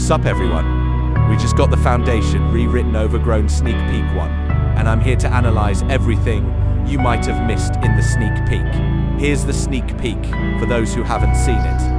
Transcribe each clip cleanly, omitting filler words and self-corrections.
Sup everyone, we just got the Foundation Rewritten Overgrown sneak peek one, and I'm here to analyze everything you might have missed in the sneak peek. Here's the sneak peek for those who haven't seen it.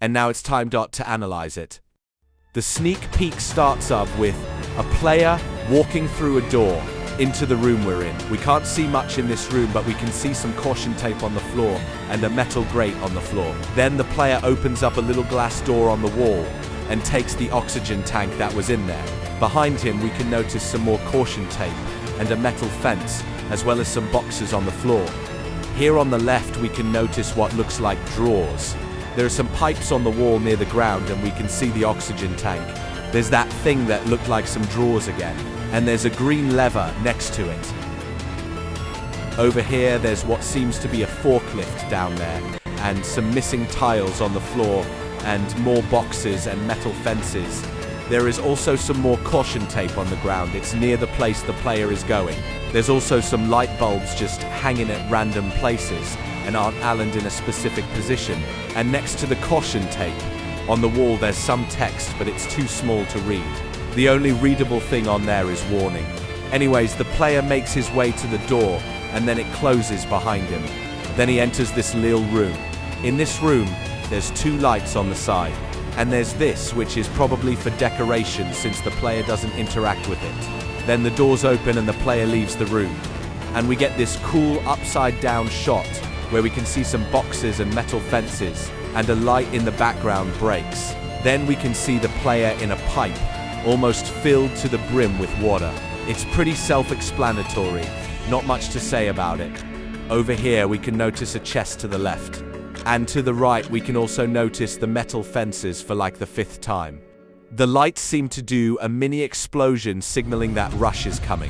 And now it's time to analyze it. The sneak peek starts up with a player walking through a door into the room we're in. We can't see much in this room, but we can see some caution tape on the floor and a metal grate on the floor. Then the player opens up a little glass door on the wall and takes the oxygen tank that was in there. Behind him we can notice some more caution tape and a metal fence, as well as some boxes on the floor. Here on the left we can notice what looks like drawers. There are some pipes on the wall near the ground and we can see the oxygen tank. There's that thing that looked like some drawers again, and there's a green lever next to it. Over here there's what seems to be a forklift down there, and some missing tiles on the floor, and more boxes and metal fences. There is also some more caution tape on the ground. It's near the place the player is going. There's also some light bulbs just hanging at random places and aren't aligned in a specific position. And next to the caution tape on the wall there's some text, but it's too small to read. The only readable thing on there is warning. Anyways, the player makes his way to the door and then it closes behind him. Then he enters this little room. In this room there's two lights on the side, and there's this, which is probably for decoration since the player doesn't interact with it. Then the doors open and the player leaves the room, and we get this cool upside down shot where we can see some boxes and metal fences, and a light in the background breaks. Then we can see the player in a pipe, almost filled to the brim with water. It's pretty self-explanatory, not much to say about it. Over here we can notice a chest to the left, and to the right we can also notice the metal fences for like the 5th time. The lights seem to do a mini explosion signaling that rush is coming.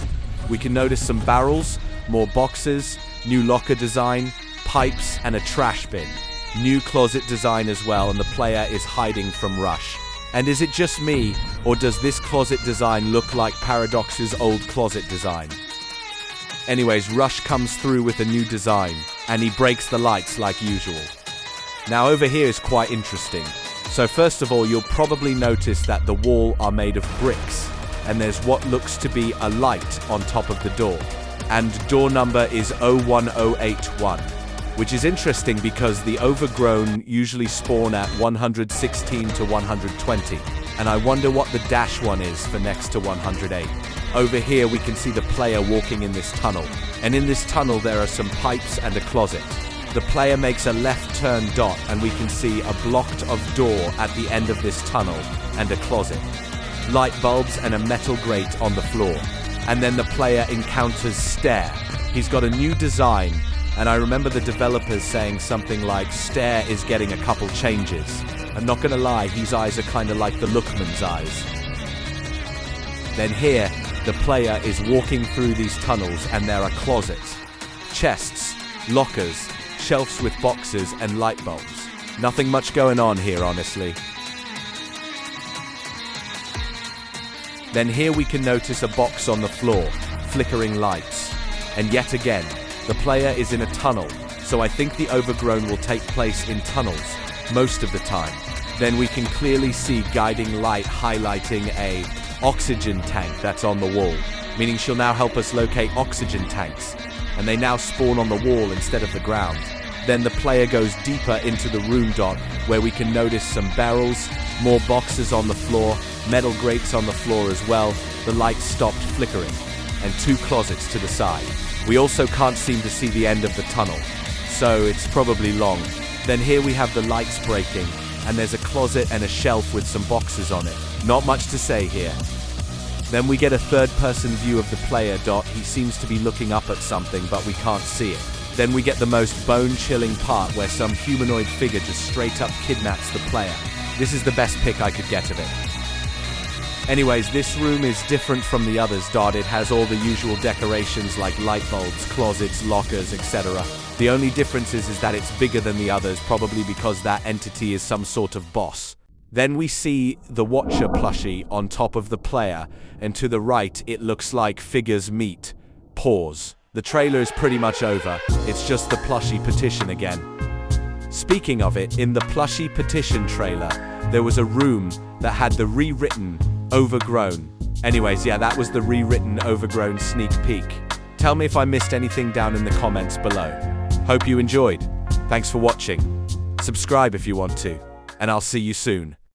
We can notice some barrels, more boxes, new locker design, pipes, and a trash bin. New closet design as well, and the player is hiding from Rush. And is it just me, or does this closet design look like Paradox's old closet design? Anyways, Rush comes through with a new design, and he breaks the lights like usual. Now over here is quite interesting. So first of all, you'll probably notice that the wall are made of bricks, and there's what looks to be a light on top of the door. And door number is 01081. Which is interesting because the Overgrown usually spawn at 116 to 120, and I wonder what the dash one is for next to 108. Over here we can see the player walking in this tunnel, and in this tunnel there are some pipes and a closet. The player makes a left turn dot and we can see a blocked of door at the end of this tunnel and a closet. Light bulbs and a metal grate on the floor. And then the player encounters Stair. He's got a new design And I remember the developers saying something like, Stare is getting a couple changes. I'm not gonna lie, his eyes are kinda like the Lookman's eyes. Then here, the player is walking through these tunnels and there are closets, chests, lockers, shelves with boxes and light bulbs. Nothing much going on here, honestly. Then here we can notice a box on the floor, flickering lights. And yet again, the player is in a tunnel, so I think the Overgrown will take place in tunnels most of the time. Then we can clearly see guiding light highlighting a oxygen tank that's on the wall, meaning she'll now help us locate oxygen tanks, and they now spawn on the wall instead of the ground. Then the player goes deeper into the room dot, where we can notice some barrels, more boxes on the floor, metal grates on the floor as well, the lights stopped flickering, and 2 closets to the side. We also can't seem to see the end of the tunnel, so it's probably long. Then here we have the lights breaking, and there's a closet and a shelf with some boxes on it. Not much to say here. Then we get a third-person view of the player dot. He seems to be looking up at something, but we can't see it. Then we get the most bone-chilling part where some humanoid figure just straight up kidnaps the player. This is the best pick I could get of it. Anyways, this room is different from the others. It has all the usual decorations like light bulbs, closets, lockers, etc. The only difference is that it's bigger than the others, probably because that entity is some sort of boss. Then we see the Watcher plushie on top of the player, and to the right it looks like figures meet. Pause. The trailer is pretty much over. It's just the plushie petition again. Speaking of it, in the plushie petition trailer, there was a room that had the Rewritten Overgrown. Anyways, yeah, that was the Rewritten Overgrown sneak peek. Tell me if I missed anything down in the comments below. Hope you enjoyed. Thanks for watching. Subscribe if you want to, and I'll see you soon.